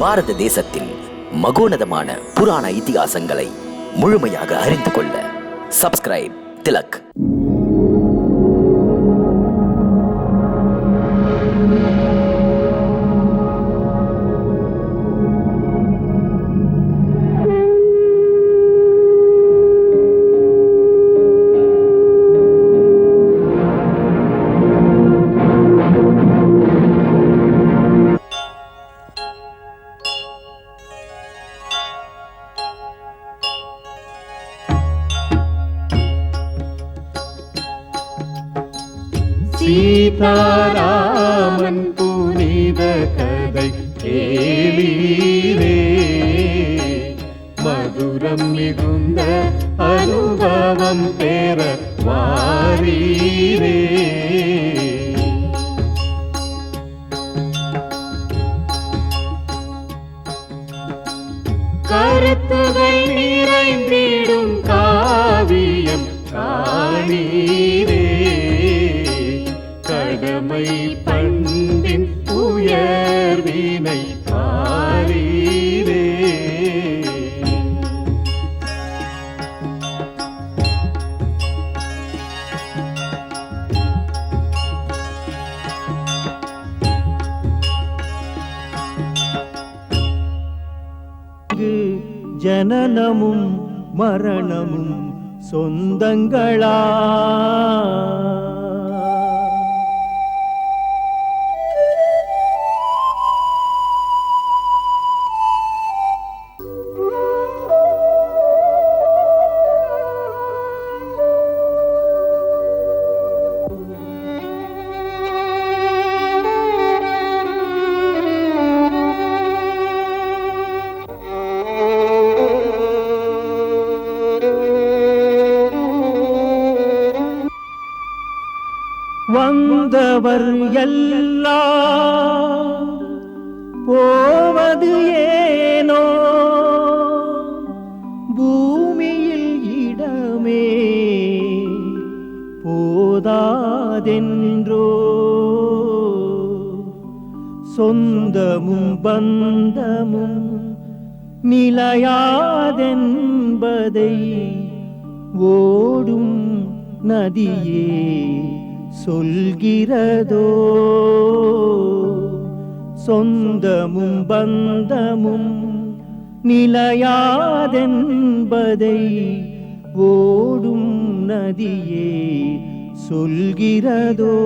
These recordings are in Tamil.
பாரத தேசத்தின் மகோனதமான புராண இதிகாசங்களை முழுமையாக அறிந்து கொள்ள சப்ஸ்கிரைப் திலக். சீதாராமன் புனித கதை கேளீரே, மதுரம் மிகுந்த அனுபவம் பெற வாரீரே. கருத்துகள் நிறைந்திடும் காவியம் காணீரே, கடமை பண்பின் உயர்வினை பாரீரே. ஜனனமும் மரணமும் சொந்தங்களா, வந்தவர் எல்லாம் போவது ஏனோ, பூமியில் இடமே போதாதென்றோ, சொந்தமும் பந்தமும் நிலையாதென்பதை ஓடும் நதியே சொல்கிறதோ. சொந்தமும் பந்தமும் நிலையாதென்பதை ஓடும் நதியே சொல்கிறதோ.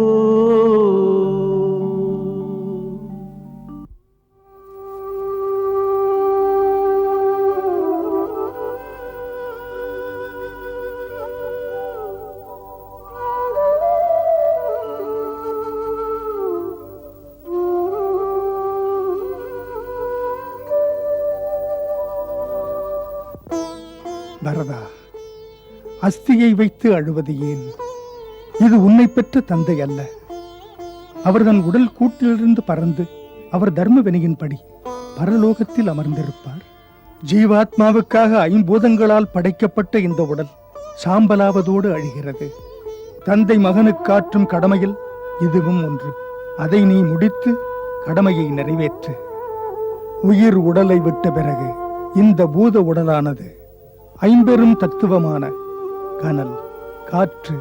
பரதா, அஸ்தியை வைத்து அழுவது ஏன்? இது உன்னை பெற்ற தந்தை அல்ல. அவர் தன் உடல் கூட்டிலிருந்து பறந்து அவர் தர்ம வினையின்படி பரலோகத்தில் அமர்ந்திருப்பார். ஜீவாத்மாவுக்காக ஐம்பூதங்களால் படைக்கப்பட்ட இந்த உடல் சாம்பலாவதோடு அழிகிறது. தந்தை மகனுக்காற்றும் கடமையில் இதுவும் ஒன்று. அதை நீ முடித்து கடமையை நிறைவேற்று. உயிர் உடலை விட்ட பிறகு இந்த பூத உடலானது ஐம்பெரும் தத்துவமான கனல், காற்று,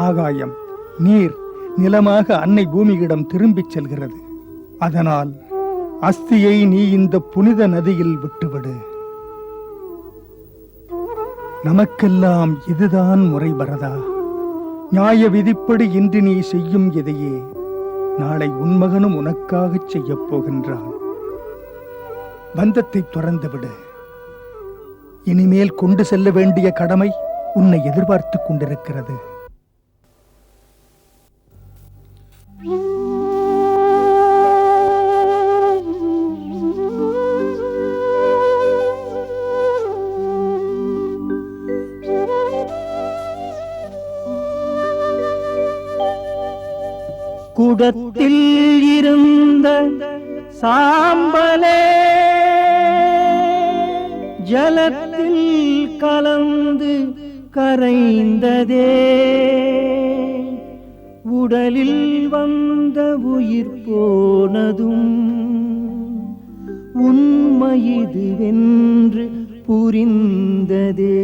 ஆகாயம், நீர், நிலமாக அன்னை பூமியிடம் திரும்பிச் செல்கிறது. அதனால் அஸ்தியை நீ இந்த புனித நதியில் விட்டுவிடு. நமக்கெல்லாம் இதுதான் முறை பரதா. நியாய விதிப்படி இன்று நீ செய்யும் இதையே நாளை உன் மகனும் உனக்காகச் செய்யப் போகின்றான். பந்தத்தை துறந்துவிடு. இனிமேல் கொண்டு செல்ல வேண்டிய கடமை உன்னை எதிர்பார்த்து கொண்டிருக்கிறது. குடத்தில் இருந்த சாம்பலே ஜலத்தில் கலந்து கரைந்ததே, உடலில் வந்த உயிர் போனதும் உண்மை இதுவென்று புரிந்ததே.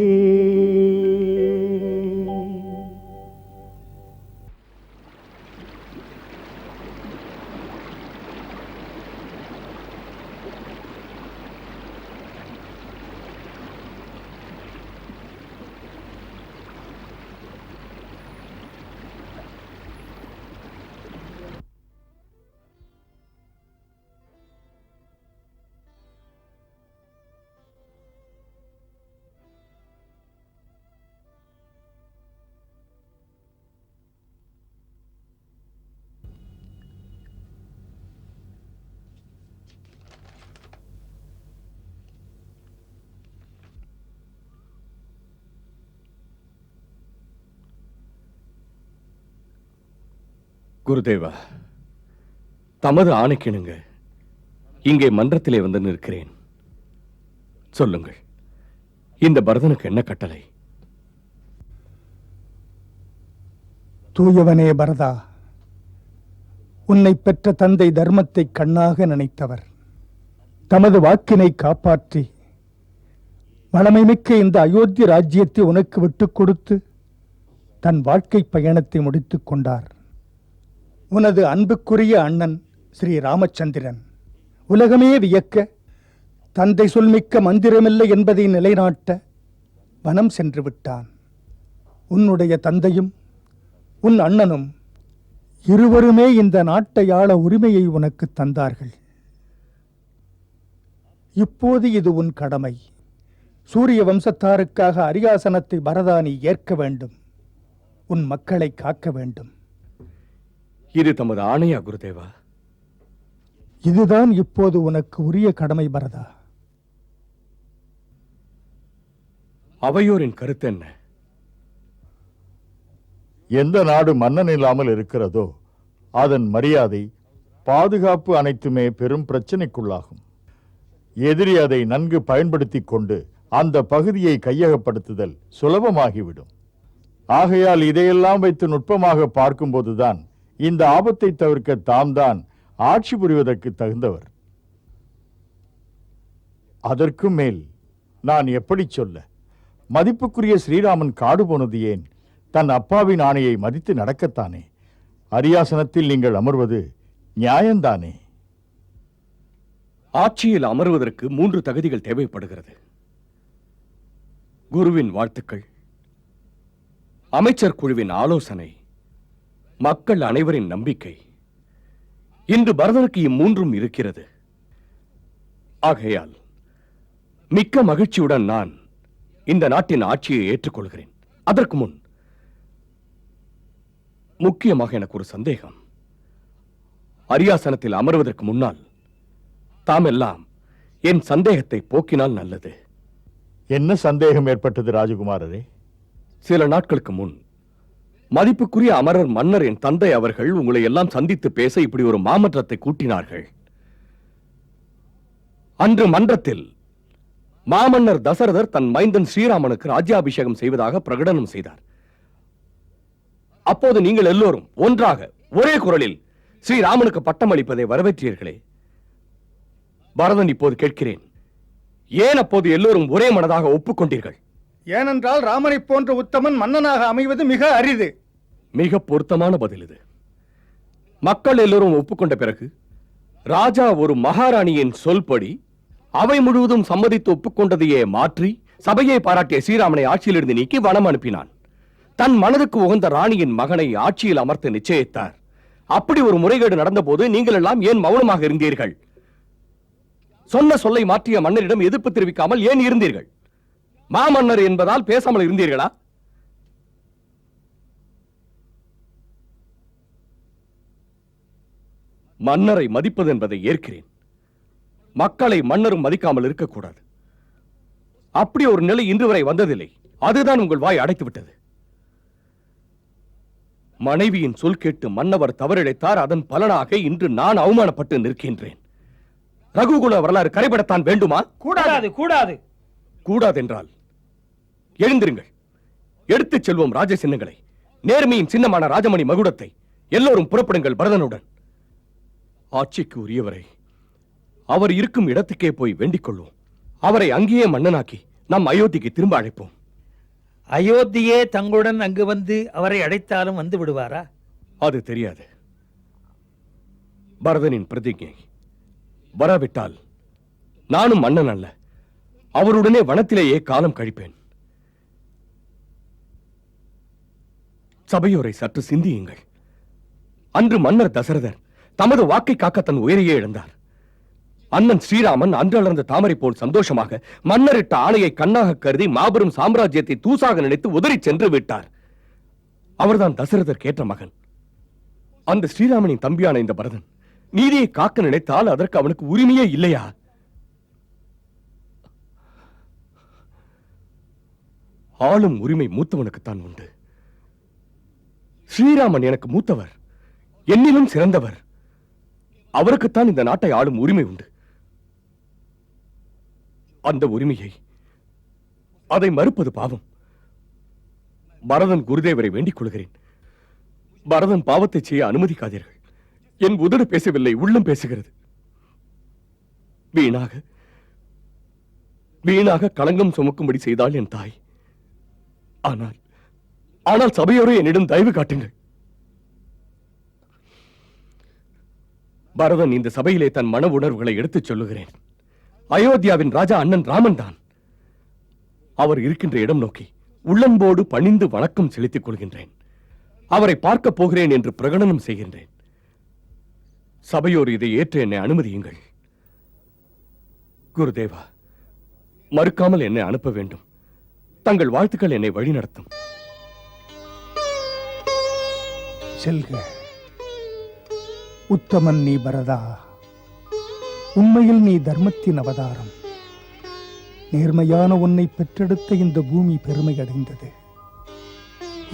குருதேவா, தமது ஆணைக்கிணுங்க இங்கே மன்றத்திலே வந்து நிற்கிறேன். சொல்லுங்கள், இந்த பரதனுக்கு என்ன கட்டளை? தூயவனே பரதா, உன்னை பெற்ற தந்தை தர்மத்தை கண்ணாக நினைத்தவர். தமது வாக்கினை காப்பாற்றி வளமைமிக்க இந்த அயோத்தி ராஜ்யத்தை உனக்கு விட்டுக் கொடுத்து தன் வாழ்க்கை பயணத்தை முடித்துக் கொண்டார். உனது அன்புக்குரிய அண்ணன் ஸ்ரீ ராமச்சந்திரன் உலகமே வியக்க தந்தை சொல்மிக்க மந்திரமில்லை என்பதை நிலைநாட்ட வனம் சென்று விட்டான். உன்னுடைய தந்தையும் உன் அண்ணனும் இருவருமே இந்த நாட்டை ஆள உரிமையை உனக்கு தந்தார்கள். இப்போது இது உன் கடமை. சூரிய வம்சத்தாருக்காக அரியாசனத்தை பரதானி ஏற்க வேண்டும். உன் மக்களை காக்க வேண்டும். இது தமது ஆணையா குருதேவா? இதுதான் இப்போது உனக்கு உரிய கடமை பரதா. அவையோரின் கருத்து என்ன? எந்த நாடு மன்னன் இல்லாமல் இருக்கிறதோ அதன் மரியாதை, பாதுகாப்பு அனைத்துமே பெரும் பிரச்சனைக்குள்ளாகும். எதிரி அதை நன்கு பயன்படுத்திக் கொண்டு அந்த பகுதியை கையகப்படுத்துதல் சுலபமாகிவிடும். ஆகையால் இதையெல்லாம் வைத்து நுட்பமாக பார்க்கும்போதுதான் இந்த ஆபத்தை தவிர்க்க தாம் தான் ஆட்சி புரிவதற்கு தகுந்தவர். அதற்கும் மேல் நான் எப்படி சொல்ல? மதிப்புக்குரிய ஸ்ரீராமன் காடு போனது ஏன்? தன் அப்பாவின் ஆணையை மதித்து நடக்கத்தானே. அரியாசனத்தில் நீங்கள் அமர்வது நியாயம்தானே? ஆட்சியில் அமர்வதற்கு 3 தகுதிகள் தேவைப்படுகிறது. குருவின் வாழ்த்துக்கள், அமைச்சர் குழுவின் ஆலோசனை, மக்கள் அனைவரின் நம்பிக்கை. இன்று பரதனுக்கு இம்மூன்றும் இருக்கிறது. ஆகையால் மிக்க மகிழ்ச்சியுடன் நான் இந்த நாட்டின் ஆட்சியை ஏற்றுக்கொள்கிறேன். அதற்கு முன் முக்கியமாக எனக்கு ஒரு சந்தேகம். அரியாசனத்தில் அமர்வதற்கு முன்னால் தாமெல்லாம் என் சந்தேகத்தை போக்கினால் நல்லது. என்ன சந்தேகம் ஏற்பட்டது ராஜகுமாரரே? சில நாட்களுக்கு முன் மதிப்புக்குரிய அமரர் மன்னர் என் தந்தை அவர்கள் உங்களை எல்லாம் சந்தித்து பேச இப்படி ஒரு மாமன்றத்தை கூட்டினார்கள். அன்று மன்றத்தில் மாமன்னர் தசரதர் தன் மைந்தன் ஸ்ரீராமனுக்கு ராஜ்யாபிஷேகம் செய்வதாக பிரகடனம் செய்தார். அப்போது நீங்கள் எல்லோரும் ஒன்றாக ஒரே குரலில் ஸ்ரீராமனுக்கு பட்டம் அளிப்பதை வரவேற்றீர்களே. பரதன், இப்போது கேட்கிறேன், ஏன் அப்போது எல்லோரும் ஒரே மனதாக ஒப்புக்கொண்டீர்கள்? ஏனென்றால் ராமனை போன்ற உத்தமன் மன்னனாக அமைவது மிக அரிது. மிக பொருத்தமான பதில் இது. மக்கள் எல்லோரும் ஒப்புக்கொண்ட பிறகு ராஜா ஒரு மகாராணியின் சொல்படி அவை முழுவதும் சம்மதித்து ஒப்புக்கொண்டதையே மாற்றி சபையை பாராட்டிய ஸ்ரீராமனை ஆட்சியிலிருந்து நீக்கி வனம் அனுப்பினான். தன் மனதுக்கு உகந்த ராணியின் மகனை ஆட்சியில் அமர்த்த நிச்சயித்தார். அப்படி ஒரு முறைகேடு நடந்த போது நீங்கள் எல்லாம் ஏன் மௌனமாக இருந்தீர்கள்? சொன்ன சொல்லை மாற்றிய மன்னரிடம் எதிர்ப்பு தெரிவிக்காமல் ஏன் இருந்தீர்கள்? மாமன்னர் என்பதால் பேசாமல் இருந்தீர்களா? மன்னரை மதிப்பது என்பதை ஏற்கிறேன். மக்களை மன்னரும் மதிக்காமல் இருக்கக்கூடாது. அப்படி ஒரு நிலை இன்று வரை வந்ததில்லை. அதுதான் உங்கள் வாய் அடைத்து விட்டது. மனைவியின் சொல் கேட்டு மன்னவர் தவறிழைத்தார். அதன் பலனாக இன்று நான் அவமானப்பட்டு நிற்கின்றேன். ரகுகுல வரலாறு கரைபடத்தான் வேண்டுமா? கூடாது, கூடாது. கூடாதென்றால் எழுந்திருங்கள். எடுத்துச் செல்வோம் ராஜ சின்னங்களை, நேர்மையின் சின்னமான ராஜமணி மகுடத்தை. எல்லோரும் புறப்படுங்கள் பரதனுடன். ஆட்சிக்கு உரியவரை அவர் இருக்கும் இடத்துக்கே போய் வேண்டிக் கொள்வோம். அவரை அங்கேயே மன்னனாக்கி நம் அயோத்திக்கு திரும்ப அழைப்போம். அயோத்தியே தங்களுடன் அங்கு வந்து அவரை அழைத்தாலும் வந்து விடுவாரா? அது தெரியாது. பரதனின் பிரதிஜை வராவிட்டால் நானும் மன்னன் அல்ல, அவருடனே வனத்திலேயே காலம் கழிப்பேன். சபையோரை சற்று சிந்தியுங்கள். அன்று மன்னர் தசரதர் தமது வாக்கை காக்க தன் உயிரையே இழந்தார். அண்ணன் ஸ்ரீராமன் அன்றளர்ந்த தாமரை போல் சந்தோஷமாக மன்னரிட்ட ஆணையை கண்ணாக கருதி மாபெரும் சாம்ராஜ்யத்தை தூசாக நினைத்து உதறி சென்று விட்டார். அவர்தான் தசரதர் கேட்ட மகன். அந்த ஸ்ரீராமனின் தம்பியான இந்த பரதன் நீதியை காக்க நினைத்தால் அதற்கு அவனுக்கு உரிமையே இல்லையா? ஆளும் உரிமை மூத்தவனுக்குத்தான் உண்டு. ஸ்ரீராமன் எனக்கு மூத்தவர், என்னிலும் சிறந்தவர். அவருக்குத்தான் இந்த நாட்டை ஆளும் உரிமை உண்டு. அந்த உரிமையை அதை மறுப்பது பாவம். பரதன் குருதேவரை வேண்டிக் கொள்கிறேன், பரதன் பாவத்தை செய்ய அனுமதிக்காதீர்கள். என் உதடு பேசவில்லை, உள்ளம் பேசுகிறது. வீணாக வீணாக களங்கம் சுமக்கும்படி செய்தாள் என் தாய். ஆனால் சபையோரே என்னிடம் தயவு காட்டுங்கள். பரதன் இந்த சபையிலே தன் மன உணர்வுகளை எடுத்துச் சொல்லுகிறேன். அயோத்தியாவின் ராஜா அண்ணன் ராமன் தான். அவர் இருக்கின்ற இடம் நோக்கி உள்ளன்போடு பணிந்து வணக்கம் செலுத்திக் கொள்கின்றேன். அவரை பார்க்க போகிறேன் என்று பிரகடனம் செய்கின்றேன். சபையோர் இதை ஏற்று என்னை அனுமதியுங்கள். குருதேவா, மறுக்காமல் என்னை அனுப்ப வேண்டும். தங்கள் வாழ்த்துக்கள் என்னை வழிநடத்தும். செல்க. உத்தமன் நீ பரதா, உண்மையில் நீ தர்மத்தின் அவதாரம். நேர்மையான உன்னை பெற்றெடுத்த இந்த பூமி பெருமை அடைந்தது.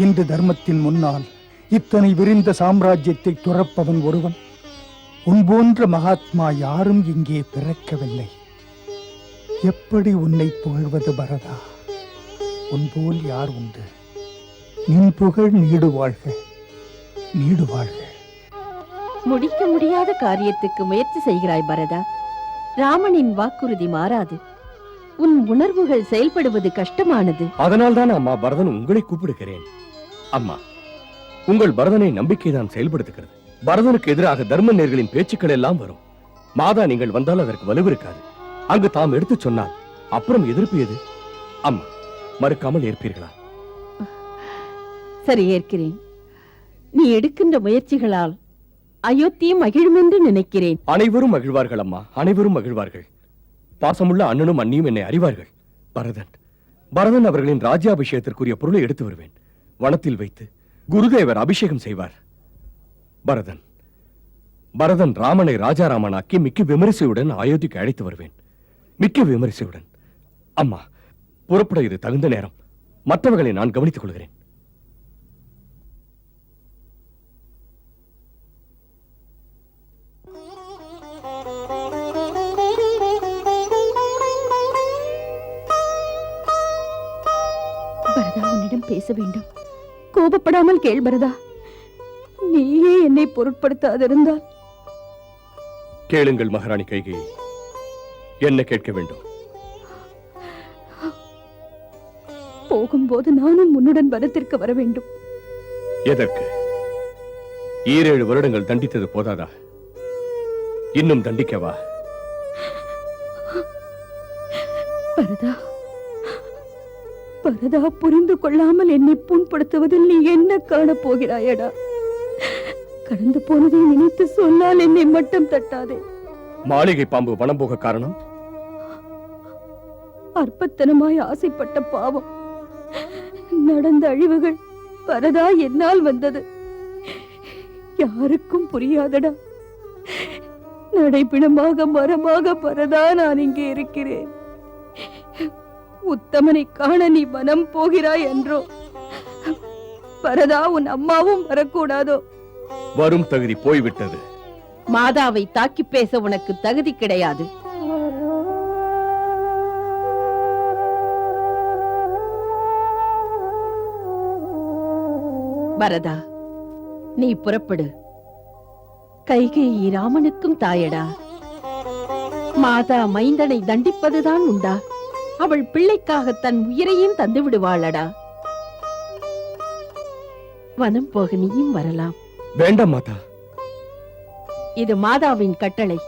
இன்று தர்மத்தின் முன்னால் இத்தனை விரிந்த சாம்ராஜ்யத்தை துறப்பவன் ஒருவன். உன் போன்ற மகாத்மா யாரும் இங்கே பிறக்கவில்லை. எப்படி உன்னை புகழ்வது பரதா? உன் போல் யார் உண்டு? நின் புகழ் நீடு வாழ்க, நீடு வாழ்க. முடிக்க முடியாத காரியத்துக்கு முயற்சி செய்கிறாய் பரதா. ராமனின் வாக்குறுதி மாறாது. உன் உணர்வுகள் செயல்படுவது கஷ்டமானது. அதனால்தான் அம்மா பரதன் உங்களை கூப்பிடுகிறேன். அம்மா, உங்கள் பரதனை நம்பிக்கைதான் செயல்படுத்துகிறது. பரதனுக்கு எதிராக தர்ம நேர்களின் பேச்சுக்கள் எல்லாம் வரும். மாதா நீங்கள் வந்தால் அதற்கு வலுவிருக்காது. அங்கு தாம் எடுத்து சொன்னால் அப்புறம் எதிர்ப்பு எது? அம்மா, மறுக்காமல் ஏற்பீர்களா? சரி, ஏற்கிறேன். நீ எடுக்கின்ற முயற்சிகளால் அயோத்தியும் மகிழும் என்று நினைக்கிறேன். அனைவரும் மகிழ்வார்கள் அம்மா, அனைவரும் மகிழ்வார்கள். பாசமுள்ள அண்ணனும் அண்ணியும் என்னை அறிவார்கள். பரதன் அவர்களின் ராஜ்யாபிஷேகத்திற்குரிய பொருளை எடுத்து வருவேன். வனத்தில் வைத்து குருதேவர் அபிஷேகம் செய்வார். பரதன் ராமனை ராஜாராமனாக்கி மிக்க விமரிசையுடன் அயோத்திக்கு அழைத்து வருவேன். மிக்க விமரிசையுடன். அம்மா, புறப்பட இது தகுந்த நேரம். மற்றவர்களை நான் கவனித்துக் கொள்கிறேன். பரதா, உன்னிடம் பேச வேண்டும். கோபப்படாமல் கேள் பரதா. நீயே என்னை பொருட்படுத்தாதிருந்தால். கேளுங்கள் மகாராணி கைகேயி, என்ன கேட்க வேண்டும்? போகும்போது நானும் உன்னுடன் வனத்திற்கு வர வேண்டும். எதற்கு? 7 வருடங்கள் தண்டித்தது போதாதா? இன்னும் தண்டிக்கவா? பரதா, பரதா, புரிந்து கொள்ளாமல் என்னை புண்படுத்துவதில் நீ என்ன காணப் போகிறாயடா? கடந்து போனதை நினைத்து சொன்னால் என்னை மட்டும் தட்டாதே. மாளிகை பாம்பு வனம் போக காரணம்? அற்பத்தனமாய் ஆசைப்பட்ட பாவம். நடந்த அழிவுகள் பரதா என்னால் வந்தது. யாருக்கும் புரியாதடா. நடைப்பிணமாக மரமாக பரதா நான் இங்கே இருக்கிறேன். உத்தமனை காண நீ வனம் போகிறாய் என்றோ? பரதா, உன் அம்மாவும் வரக்கூடாதோ? வரும் தகுதி போய்விட்டது. மாதாவை தாக்கி பேச உனக்கு தகுதி கிடையாது. பரதா, நீ புறப்படு. கைகேயி ராமனுக்கும் தாயடா. மாதா மைந்தனை தண்டிப்பதுதான் உண்டா? அவள் பிள்ளைக்காக தன் உயிரையும் தந்து விடுவாளடா. வனம் போக நீயும் வரலாம். வேண்டாம் மாதா. இது மாதாவின் கட்டளை.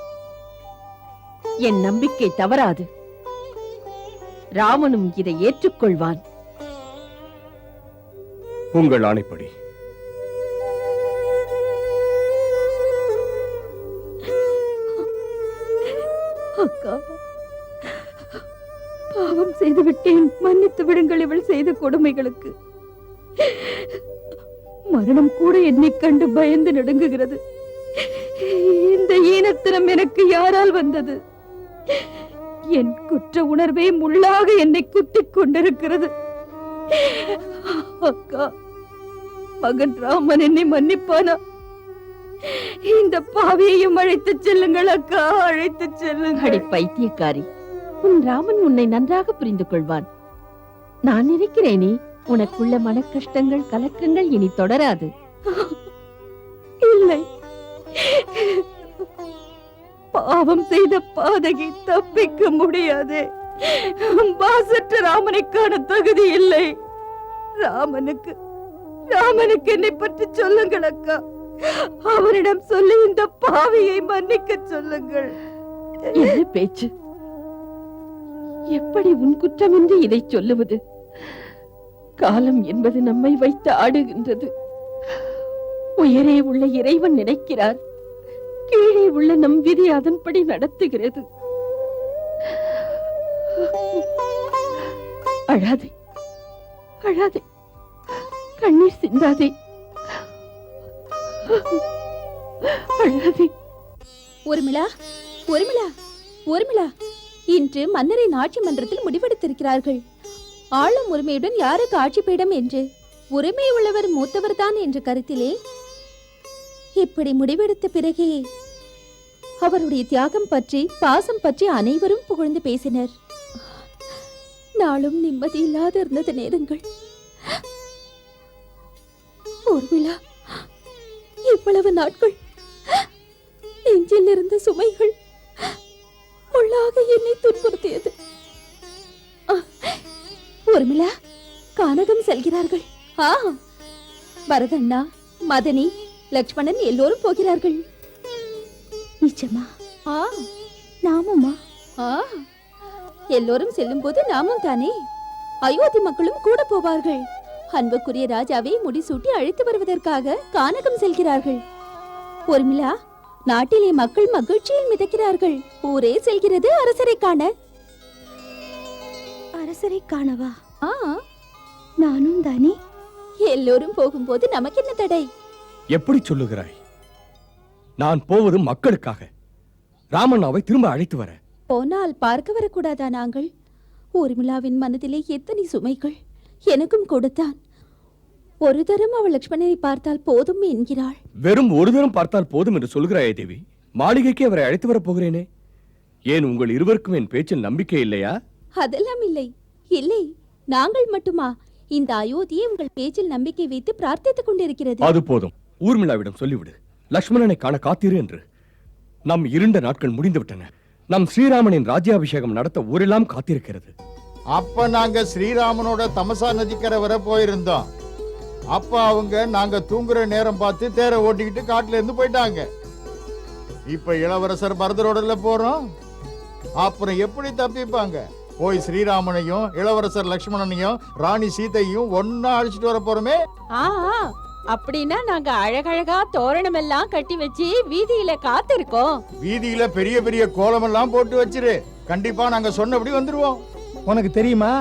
என் நம்பிக்கை தவறாது. ராமனும் இதை ஏற்றுக்கொள்வான். உங்கள் ஆணைப்படி. அக்கா, பாவம் செய்து விட்டேன், மன்னித்து விடுங்கள். இவள் செய்த கொடுமைகளுக்கு மரணம் கூட என்னை கண்டு பயந்து நடுங்குகிறது. இந்த ஈனத்தனம் எனக்கு யாரால் வந்தது? என் குற்ற உணர்வே முள்ளாக என்னை குத்திக் கொண்டிருக்கிறது. அக்கா, மகன் ராமன் என்னை மன்னிப்பானா? இந்த பாவியையும் அழைத்து செல்லுங்கள் அக்கா, அழைத்து செல்லுங்கள். அடி பைத்தியக்காரி, உன் ராமன் உன்னை நன்றாக புரிந்து கொள்வான். நான் இருக்கிறேனே. உனக்குள்ள மன கஷ்டங்கள் கலக்கங்கள் இனி தொடராது. இல்லை, பாவம் செய்த பாதகி தப்பிக்க முடியாது. பாசற்ற ராமனை காண தகுதி இல்லை. ராமனுக்கு என்னை பற்றி சொல்லுங்கள் அக்கா. அவரிடம் சொல்லி இந்த பாவியை மன்னிக்க சொல்லுங்கள். என்ன பேச்சு? எப்படி உன் குற்றமின்றி இதை சொல்லுவது? காலம் என்பது நம்மை வைத்து ஆடுகின்றது. உயரே உள்ள இறைவன் நினைக்கிறார், கீழே உள்ள நம் விதி அதன்படி நடத்துகிறது. அழாதே, அழாதே, கண்ணீர் சிந்தாதே, அழாதே. ஊர்மிளா, ஊர்மிளா, ஊர்மிளா, இன்று மன்னரின் ஆட்சி மன்றத்தில் முடிவெடுத்திருக்கிறார்கள். ஆளும் உரிமையுடன் யாருக்கு ஆட்சி பீடம் என்று. உரிமை உள்ளவர் மூத்தவர் தான் என்ற கருத்திலே இப்படி முடிவெடுத்த பிறகே அவருடைய தியாகம் பற்றி, பாசம் பற்றி அனைவரும் புகழ்ந்து பேசினர். நாளும் நிம்மதி இல்லாத இருந்தது நேரங்கள். ஊர்மிளா, இவ்வளவு நாட்கள் நெஞ்சில் இருந்த சுமைகள் முள்ளாக என்னை துன்புறுத்தியது. ஊர்மிளா, கானகம் செல்கிறார்கள். பரதண்ணா, மதனி, லக்ஷ்மணன் எல்லோரும் போகிறார்கள். நிச்சயமா? நாமுமா? எல்லோரும் செல்லும் போது நாமும் தானே. அயோத்தி மக்களும் கூட போவார்கள். அன்புக்குரிய ராஜாவை முடிசூட்டி அழைத்து வருவதற்காக கானகம் செல்கிறார்கள். ஊர்மிளா, நாட்டிலே மக்கள் மகிழ்ச்சியில் மிதக்கிறார்கள். ஊரே செல்கிறது அரசரை காண. அரசரை காணவா? நானும் தானே. எல்லோரும் போகும்போது நமக்கு என்ன தடை? எப்படி சொல்லுகிறாய்? நான் போவது மக்களுக்காக. ராமண்ணாவை திரும்ப அழைத்து வர. போனால் பார்க்க வரக்கூடாதா நாங்கள்? ஊர்மிளாவின் மனதிலே எத்தனை சுமைகள். எனக்கும் கொடுத்தான். ஒரு தரம் அவள் லட்சுமணனை பார்த்தால் போதும் என்கிறாள். வெறும் ஒரு தரம் பார்த்தால் போதும் என்று சொல்கிறாயே தேவி. மாளிகைக்கு அவரை அழைத்து வரப் போகிறேனே. ஏன் உங்கள் இருவருக்கும் என் பேச்சில் நம்பிக்கை இல்லையா? அதெல்லாம் இல்லை, இல்லை. நாங்கள் மட்டுமா? இந்த அயோத்தியை உங்கள் பேச்சில் நம்பிக்கை வைத்து பிரார்த்தித்துக் கொண்டிருக்கிறது. அது போதும். ஊர்மிளாவிடம் சொல்லிவிடு, லட்சுமணனை காண காத்திரு என்று. நம் இருண்ட நாட்கள் முடிந்து விட்டன. நம் ஸ்ரீராமனின் ராஜ்யாபிஷேகம் நடத்த ஊரெல்லாம் காத்திருக்கிறது. அப்ப நாங்க ஸ்ரீராமனோட தமசா நதிக்கரை வர போயிருந்தோம். அப்ப அவங்க நாங்க தூங்குற நேரம் பார்த்து தேரை ஓட்டிக்கிட்டு காட்டுல இருந்து போயிட்டாங்க. இப்ப இளவரசர் பரதரோடல போறோம். அப்புறம் எப்படி தப்பிப்பாங்க? போய் ஸ்ரீராமனையும் இளவரசர் லட்சுமணனையும் ராணி சீதையும் ஒன்னா அழைச்சிட்டு வர போறோமே. அப்படின்னா நாங்க அழகழகா தோரணம் எல்லாம் கட்டி வச்சு வீதியில காத்திருக்கோம். வீதியில பெரிய பெரிய கோலம் எல்லாம் போட்டு வச்சிரு. கண்டிப்பா நாங்க சொன்னபடி வந்துருவோம். உனக்கு தெரியுமா,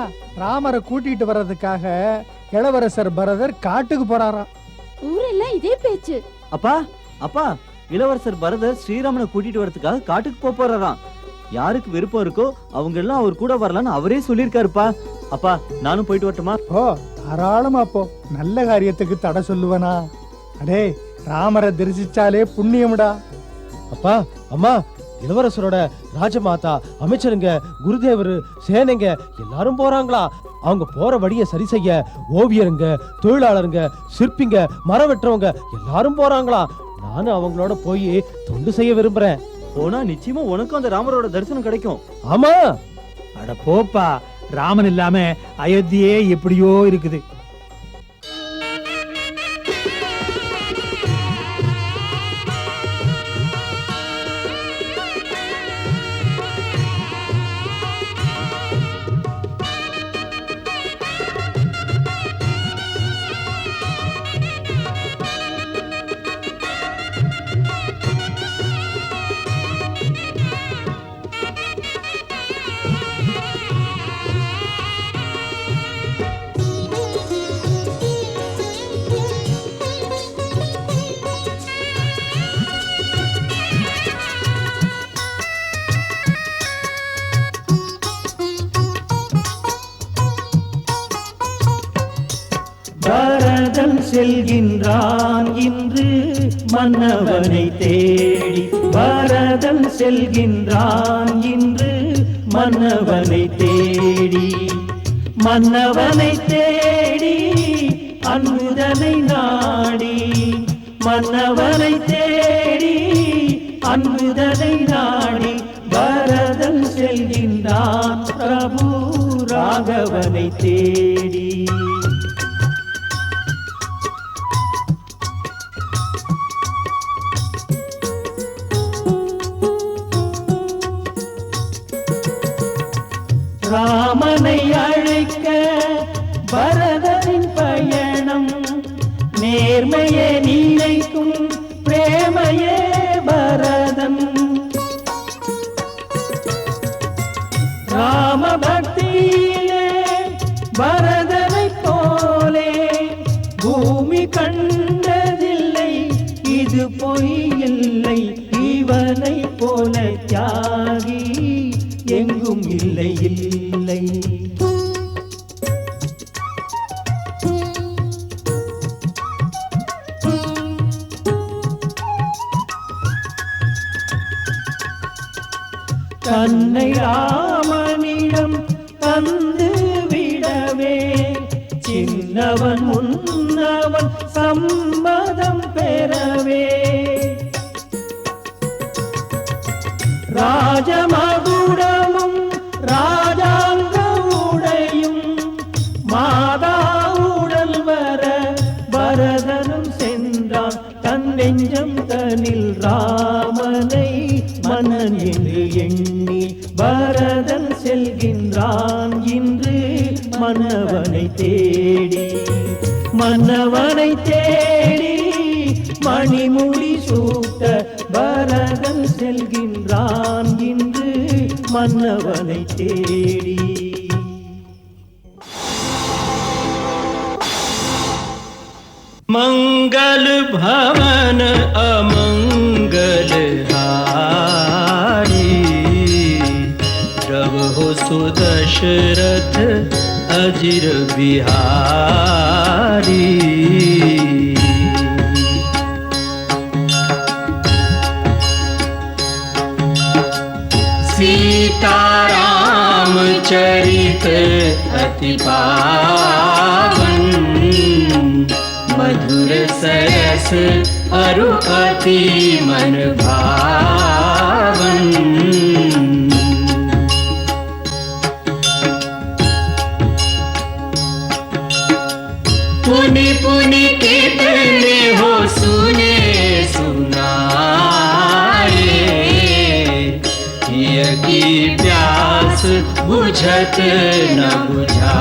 ராமரை கூட்டிட்டு வர்றதுக்காக இளவரசர் பரதர் காட்டுக்கு போறாராம். ஊரெல்லாம் இதே பேச்சு. அப்பா, அப்பா, இளவரசர் பரதர் ஸ்ரீராமனை கூட்டிட்டு வரதுக்காக காட்டுக்கு போறாராம். யாருக்கு விருப்பம் இருக்கோ அவங்க எல்லாம் அவர் கூட வரலான்னு அவரே சொல்லியிருக்காருப்பா. அப்பா, நானும் போயிட்டு வரட்டுமா? ஓ, தாராளமா போ. நல்ல காரியத்துக்கு தடை சொல்லுவனா? அடே, ராமரை தரிசிச்சாலே புண்ணியம்டா. அப்பா, அம்மா, இளவரசரோட ராஜமாதா, அமைச்சருங்க, குருதேவர், சேனைங்க எல்லாரும் போறாங்களா? அவங்க போற வழியை சரி செய்ய ஓவியருங்க, தொழிலாளருங்க, சிற்பிங்க, மரம் வெட்டுறவங்க எல்லாரும் போறாங்களா? நானும் அவங்களோட போய் தொண்டு செய்ய விரும்புறேன். போனா நிச்சயமா உனக்கும் அந்த ராமரோட தரிசனம் கிடைக்கும். ஆமா, அட போப்பா, ராமன் இல்லாம அயோத்தியே எப்படியோ இருக்குது. பரதன் செல்கின்றான் இன்று மன்னவனை தேடி. பரதன் செல்கின்றான் இன்று மன்னவனை தேடி. மன்னவனை தேடி அன்புதனை நாடி. மன்னவனை தேடி அன்புதனை நாடி. பரதன் செல்கின்றான் பிரபு ராகவனை தேடி. ராமனை அழைக்க பரதனின் பயணம். நேர்மையே நினைக்கும் பிரேமையே பரதன். ராம பக்தியிலே பரதனை போலே பூமி கண்டதில்லை. இது பொய் இல்லை, இவனை போல தியாகி எங்கும் இல்லை இல்லை. தன்னை ராமனிடம் தந்து விடவே சின்னவன் முன்னவன் சம்மதம் பெறவே. ராஜமகுடமும் ராஜாங்க உடையும் மாதாவுடன் வர பரதனும் சென்றான். தன் நெஞ்சம் தனில் ராமனை மன்னன் என்று எண்ணி. பரதன் செல்கின்றான் இன்று மன்னவனை தேடி. மன்னவனை தேடி மணிமுடி சூட்ட பரதன் செல்கின்றான் இன்று மன்னவனை தேடி. मंगल भवन अमंगल हारी। प्रभु सुदशरथ अजिर बिहारी। सीताराम चरित अति पावन। मधुर सरस अरु अति मन भावन। पुनि पुनि कितने हो सुने सुनाए। की प्यास बुझत न बुझा।